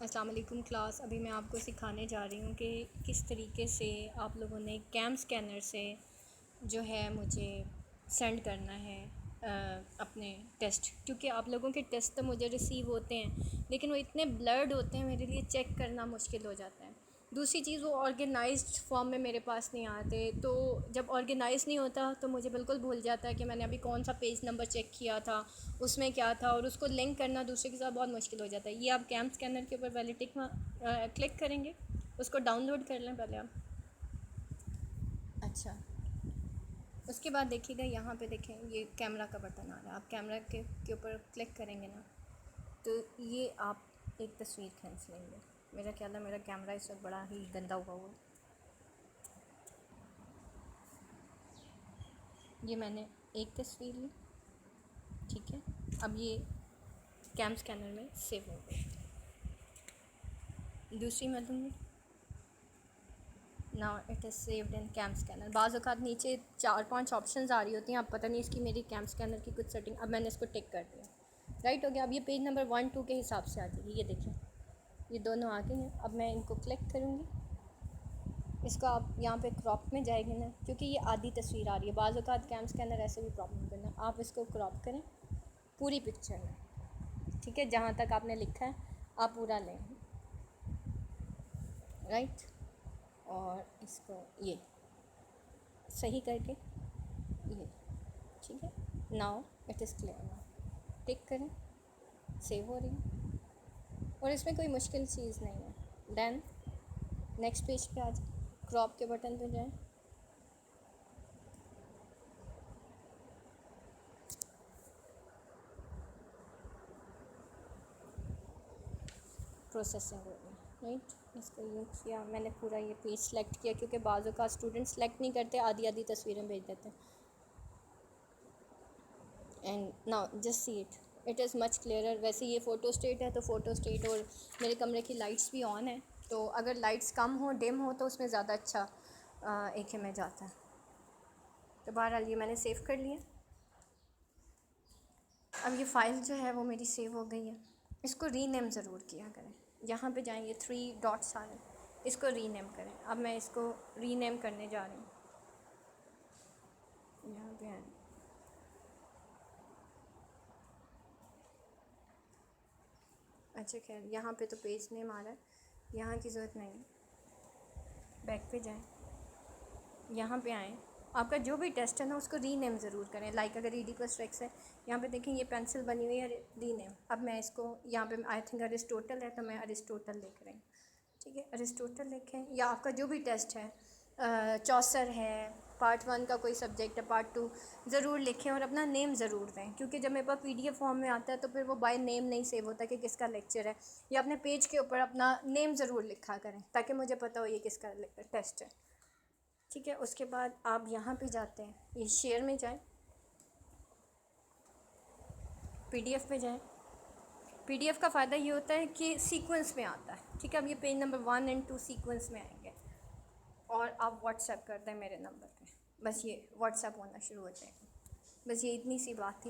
अस्सलाम वालेकुम क्लास। अभी मैं आपको सिखाने जा रही हूँ कि किस तरीके से आप लोगों ने कैम स्कैनर से जो है मुझे सेंड करना है अपने टेस्ट, क्योंकि आप लोगों के टेस्ट तो मुझे रिसीव होते हैं लेकिन वो इतने ब्लर्ड होते हैं, मेरे लिए चेक करना मुश्किल हो जाता है। दूसरी चीज़, वो ऑर्गेनाइज्ड फॉर्म में मेरे पास नहीं आते, तो जब ऑर्गेनाइज नहीं होता तो मुझे बिल्कुल भूल जाता है कि मैंने अभी कौन सा पेज नंबर चेक किया था, उसमें क्या था, और उसको लिंक करना दूसरे के साथ बहुत मुश्किल हो जाता है। ये आप कैम स्कैनर के ऊपर पहले टिक क्लिक करेंगे, उसको डाउनलोड कर लें पहले आप। अच्छा, उसके बाद देखिएगा यहाँ पे देखें ये कैमरा का बटन आ रहा है, आप कैमरा के ऊपर क्लिक करेंगे ना तो ये आप एक तस्वीर खींच लेंगे। मेरा ख्याल है मेरा कैमरा इस वक्त बड़ा ही गंदा हुआ है। ये मैंने एक तस्वीर ली, ठीक है। अब ये कैम स्कैनर में सेव हो गई। दूसरी मैं लूँगी, now it is saved in CamScanner. बाज़ औक़ात नीचे 4-5 ऑप्शंस आ रही होती हैं, अब पता नहीं इसकी मेरी कैम स्कैनर की कुछ सेटिंग। अब मैंने इसको टिक कर दिया, राइट हो गया। अब ये पेज नंबर 1-2 के हिसाब से आ जाएगी। ये देखिए ये दोनों आ गई हैं। अब मैं इनको क्लिक करूँगी, इसको आप यहाँ पे क्रॉप में जाएंगे ना, क्योंकि ये आधी तस्वीर आ रही है। बाज़ औक़ात कैम स्कैनर ऐसे भी प्रॉब्लम करना, आप इसको क्रॉप करें पूरी पिक्चर में, ठीक है। जहाँ तक आपने लिखा है आप पूरा लें, राइट। और इसको ये सही करके ये, ठीक है। Now it is clear. Now tick करें, सेव हो रही है और इसमें कोई मुश्किल चीज़ नहीं है। देन नेक्स्ट पेज पे आ जाए, क्रॉप के बटन पे जाएं, प्रोसेसिंग हो गई, राइट। इसको यूँ किया मैंने, पूरा ये पेज सेलेक्ट किया, क्योंकि बाज़ों का स्टूडेंट सेलेक्ट नहीं करते, आधी आधी तस्वीरें भेज देते हैं। And now just see it is much clearer. वैसे ये फ़ोटो स्टेट है तो फ़ोटो स्टेट, और मेरे कमरे की लाइट्स भी ऑन है, तो अगर लाइट्स कम हो, डिम हो, तो उसमें ज़्यादा अच्छा एक इमेज आता है। तो बहरहाल ये मैंने सेव कर लिया। अब ये फ़ाइल जो है वो मेरी सेव हो गई है। इसको रीनेम ज़रूर किया करें। यहाँ पे जाएंगे, 3 डॉट्स आ रहे हैं, इसको रीनेम करें। अब मैं इसको रीनेम करने जा रही हूँ। यहाँ पे आए, अच्छा खैर यहाँ पे तो पेज नेम आ रहा है, यहाँ की ज़रूरत नहीं है। बैक पे जाएं, यहाँ पे आएँ, आपका जो भी टेस्ट है ना उसको रीनेम ज़रूर करें। लाइक अगर ई डी प्लस ट्रिक्स है, यहाँ पे देखें ये पेंसिल बनी हुई है, रीनेम। अब मैं इसको यहाँ पे आई थिंक अरिस्टोटल है, तो मैं अरिस्टोटल लिख रही हूँ, ठीक है। अरिस्टोटल लिखें, या आपका जो भी टेस्ट है, चौसर है, पार्ट 1 का कोई सब्जेक्ट है, पार्ट 2, ज़रूर लिखें और अपना नेम ज़रूर दें, क्योंकि जब मेरे पास PDF फॉर्म में आता है तो फिर वो बाय नेम नहीं सेव होता कि किसका लेक्चर है। या अपने पेज के ऊपर अपना नेम ज़रूर लिखा करें ताकि मुझे पता हो ये किसका टेस्ट है, ठीक है। उसके बाद आप यहाँ पे जाते हैं, ये शेयर में जाएं, PDF पे जाएं। PDF का फ़ायदा ये होता है कि सीक्वेंस में आता है, ठीक है। अब ये पेज नंबर 1 और 2 सीक्वेंस में आएंगे, और आप व्हाट्सएप कर दें मेरे नंबर पे, बस ये व्हाट्सएप होना शुरू हो जाएगा। बस ये इतनी सी बात थी।